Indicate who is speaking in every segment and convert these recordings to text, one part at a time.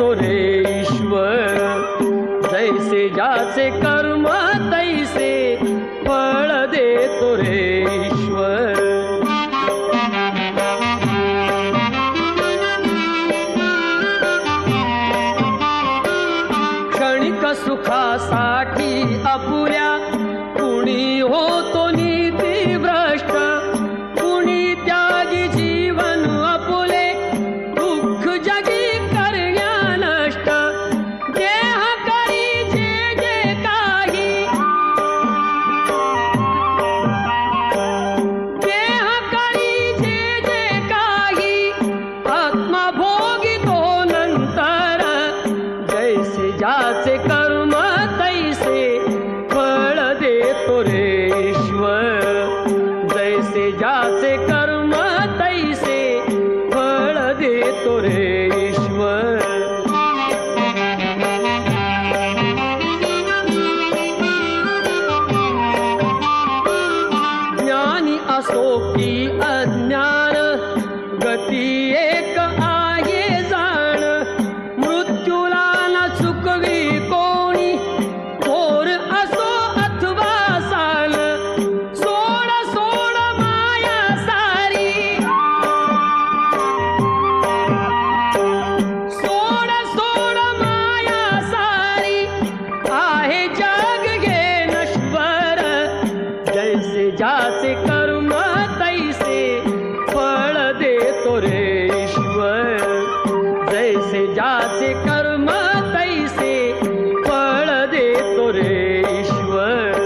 Speaker 1: देतो रे ईश्वर. जैसे ज्याचे कर्म तैसे फळ देतो रे ईश्वर. क्षणिक सुखासाठी अपुऱ्या कुणी होतो नीती भ्रष्ट. कुणी त्यागी जीवन अपुले दुःख जगी करण्या नष्ट. देह करी जे जे काही देह करी जे जे काही आत्मा भोगितो नंतर. जैसे ज्याचे कर्म तैसे फळ देतो रे ईश्वर. जैसे ज्याचे कर्म तैसे फळ देतो रे ईश्वर. ज्ञानी असो की अज्ञान गती एक आहे जाण. मृत्यूला न चुकवी कोणी थोर असो अथवा साल. सोड सोड माया सारी सोड सोड माया सारी आहे जग गे नश्वर. जैसे ज्याचे कर्म तैसे फळ देतो रे ईश्वर. जैसे ज्याचे कर्म तैसे फळ देतो रे ईश्वर.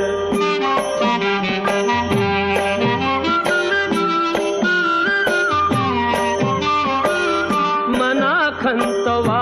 Speaker 1: मना खंतवा